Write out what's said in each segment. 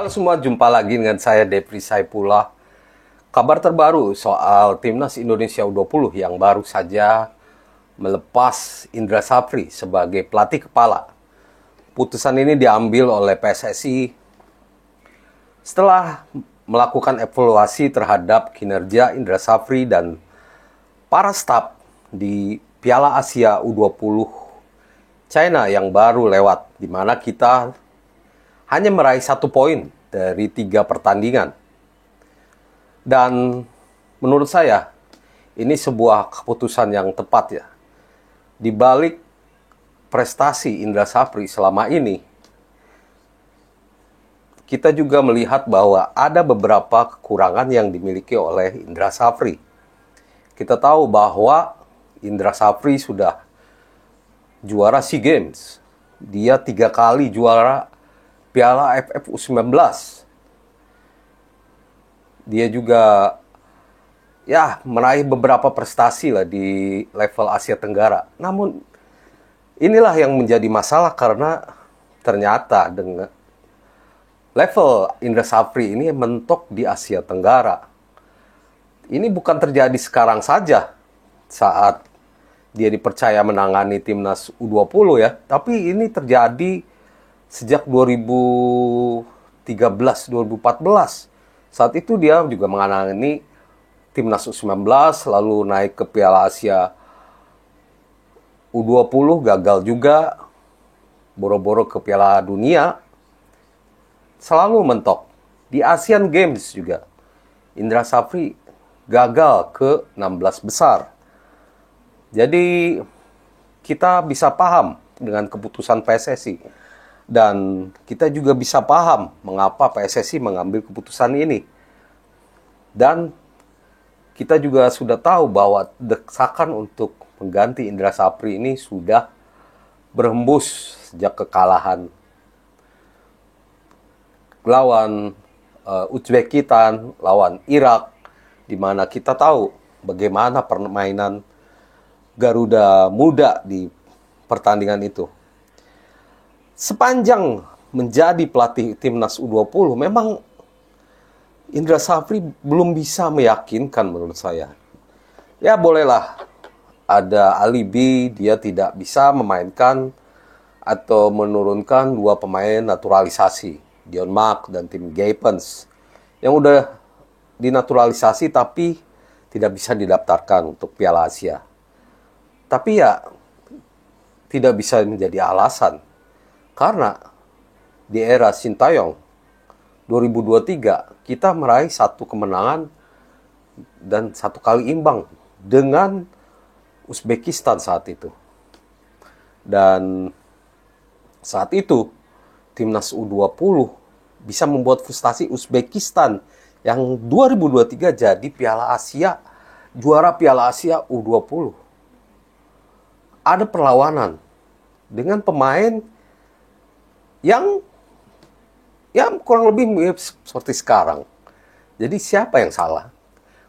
Halo semua, jumpa lagi dengan saya Depri Saipullah. Kabar terbaru soal Timnas Indonesia U20 yang baru saja melepas Indra Safri sebagai pelatih kepala. Putusan ini diambil oleh PSSI setelah melakukan evaluasi terhadap kinerja Indra Safri dan para staf di Piala Asia U20 China yang baru lewat, di mana kita hanya meraih 1 poin dari 3 pertandingan. Dan menurut saya, ini sebuah keputusan yang tepat ya. Di balik prestasi Indra Safri selama ini, kita juga melihat bahwa ada beberapa kekurangan yang dimiliki oleh Indra Safri. Kita tahu bahwa Indra Safri sudah juara SEA Games. Dia 3 kali juara Piala AFF U19. Dia juga meraih beberapa prestasi lah di level Asia Tenggara. Namun inilah yang menjadi masalah karena ternyata dengan level Indra Safri ini mentok di Asia Tenggara. Ini bukan terjadi sekarang saja saat dia dipercaya menangani timnas U20 ya, tapi ini terjadi sejak 2013-2014. Saat itu dia juga menangani timnas U19, lalu naik ke Piala Asia U20, gagal juga, boro-boro ke Piala Dunia, selalu mentok. Di Asian Games juga, Indra Safri gagal ke 16 besar. Jadi kita bisa paham dengan keputusan PSSI. Dan kita juga bisa paham mengapa PSSI mengambil keputusan ini. Dan kita juga sudah tahu bahwa desakan untuk mengganti Indra Safri ini sudah berhembus sejak kekalahan lawan Uzbekistan, lawan Irak, di mana kita tahu bagaimana permainan Garuda Muda di pertandingan itu. Sepanjang menjadi pelatih timnas U20, memang Indra Safri belum bisa meyakinkan menurut saya. Ya bolehlah ada alibi dia tidak bisa memainkan atau menurunkan 2 pemain naturalisasi, Dion Mack dan Tim Gapens, yang udah dinaturalisasi tapi tidak bisa didaftarkan untuk Piala Asia. Tapi ya tidak bisa menjadi alasan. Karena di era Sintayong 2023 kita meraih 1 kemenangan dan 1 kali imbang dengan Uzbekistan saat itu. Dan saat itu timnas U20 bisa membuat frustasi Uzbekistan yang 2023 jadi juara Piala Asia U20. Ada perlawanan dengan pemain yang kurang lebih mirip seperti sekarang. Jadi siapa yang salah?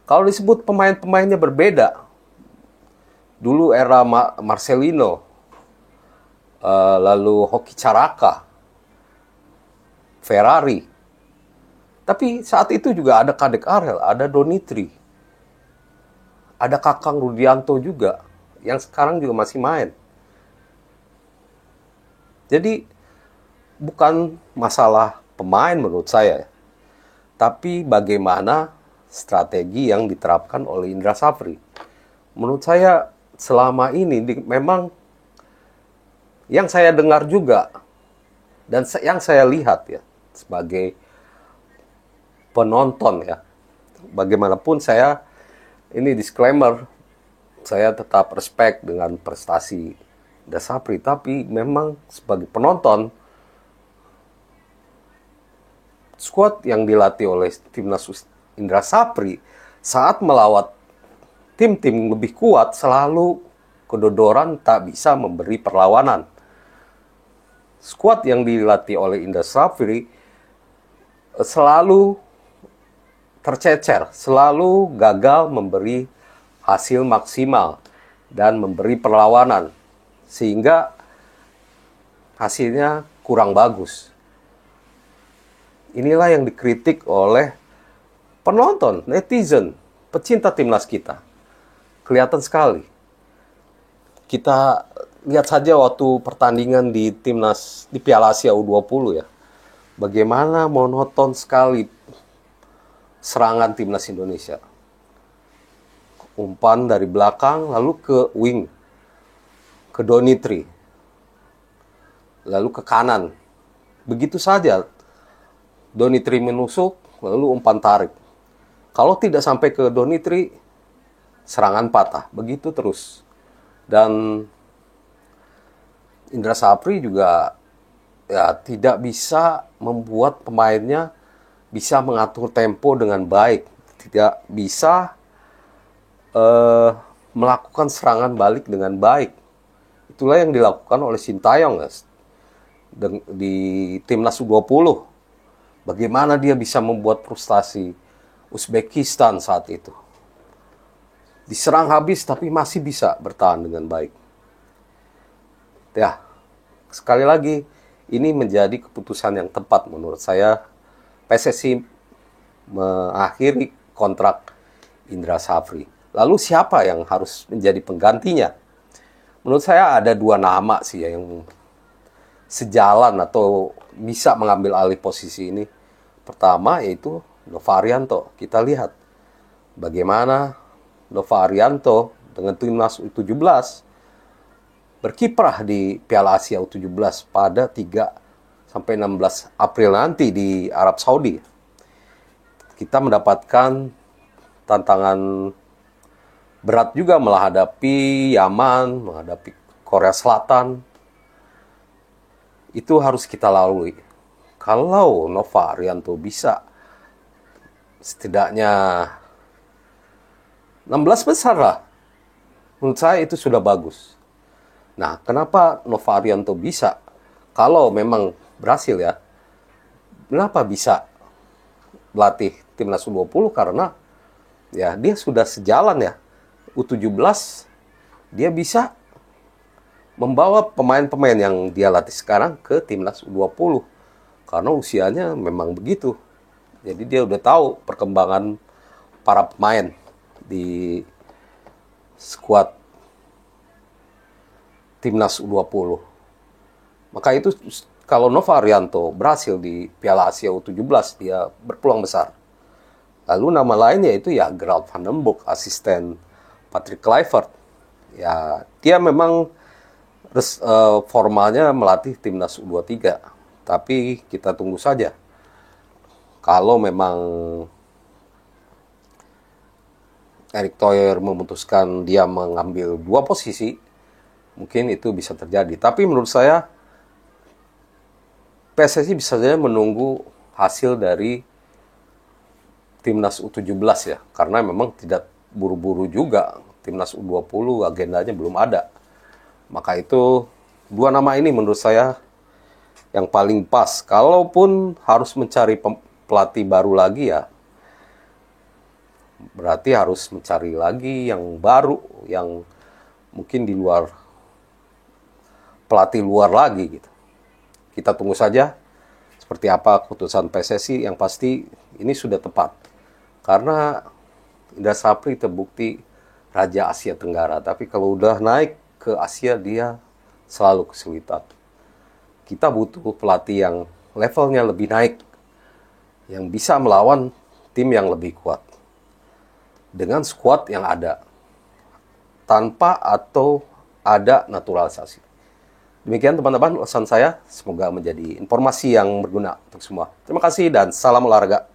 Kalau disebut pemain-pemainnya berbeda, dulu era Marcelino, lalu Hoki Caraka, Ferrari. Tapi saat itu juga ada Kadek Arel, ada Donitri, ada Kakang Rudianto juga, yang sekarang juga masih main. Jadi bukan masalah pemain menurut saya, tapi bagaimana strategi yang diterapkan oleh Indra Safri. Menurut saya selama ini memang yang saya dengar juga dan yang saya lihat ya sebagai penonton ya, bagaimanapun saya, ini disclaimer, saya tetap respect dengan prestasi Indra Safri, tapi memang sebagai penonton, skuad yang dilatih oleh timnas Indra Safri saat melawat tim-tim lebih kuat selalu kedodoran, tak bisa memberi perlawanan. Skuad yang dilatih oleh Indra Safri selalu tercecer, selalu gagal memberi hasil maksimal dan memberi perlawanan, sehingga hasilnya kurang bagus. inilah yang dikritik oleh penonton, netizen, pecinta timnas kita. Kelihatan sekali. Kita lihat saja waktu pertandingan di timnas di Piala Asia U20 ya. Bagaimana monoton sekali serangan timnas Indonesia. Umpan dari belakang lalu ke wing, ke Donitri, lalu ke kanan. Begitu saja. Donitri menusuk, lalu umpan tarik. Kalau tidak sampai ke Donitri, serangan patah. Begitu terus. Dan Indra Safri juga ya tidak bisa membuat pemainnya bisa mengatur tempo dengan baik. Tidak bisa melakukan serangan balik dengan baik. Itulah yang dilakukan oleh Sintayong guys, di timnas U20. Bagaimana dia bisa membuat frustasi Uzbekistan saat itu. Diserang habis tapi masih bisa bertahan dengan baik. Ya, sekali lagi ini menjadi keputusan yang tepat menurut saya. PSSI mengakhiri kontrak Indra Safri. Lalu siapa yang harus menjadi penggantinya? Menurut saya ada 2 nama sih yang sejalan atau bisa mengambil alih posisi ini. Pertama yaitu Nova Arianto. Kita lihat bagaimana Nova Arianto dengan timnas U17 berkiprah di Piala Asia U17 pada 3-16 April nanti di Arab Saudi. Kita mendapatkan tantangan berat juga menghadapi Yaman, menghadapi Korea Selatan. Itu harus kita lalui. Kalau Nova Arianto bisa setidaknya 16 besar lah. Menurut saya itu sudah bagus. Nah, kenapa Nova Arianto bisa? Kalau memang berhasil ya. Kenapa bisa melatih timnas U20? Karena ya dia sudah sejalan ya. U17 dia bisa membawa pemain-pemain yang dia latih sekarang ke timnas U20. Karena usianya memang begitu. Jadi dia udah tahu perkembangan para pemain di skuad timnas U20. Maka itu kalau Nova Arianto berhasil di Piala Asia U17, dia berpeluang besar. Lalu nama lain yaitu ya Gerald van den Bosch, asisten Patrick Kluivert. Ya, dia memang formalnya melatih timnas U23. Tapi kita tunggu saja. Kalau memang Erick Thohir memutuskan dia mengambil 2 posisi, mungkin itu bisa terjadi. Tapi menurut saya, PSSI bisa saja menunggu hasil dari timnas U17 ya. Karena memang tidak buru-buru juga. Timnas U20 agendanya belum ada. Maka itu 2 nama ini menurut saya yang paling pas. Kalaupun harus mencari pelatih baru lagi ya, berarti harus mencari lagi yang baru, yang mungkin di luar, pelatih luar lagi gitu. Kita tunggu saja seperti apa keputusan PSSI. Yang pasti ini sudah tepat. Karena Indra Safri terbukti Raja Asia Tenggara. Tapi kalau udah naik ke Asia, dia selalu kesulitan. Kita butuh pelatih yang levelnya lebih naik, yang bisa melawan tim yang lebih kuat dengan skuad yang ada, tanpa atau ada naturalisasi. Demikian teman-teman ulasan saya, semoga menjadi informasi yang berguna untuk semua. Terima kasih dan salam olahraga.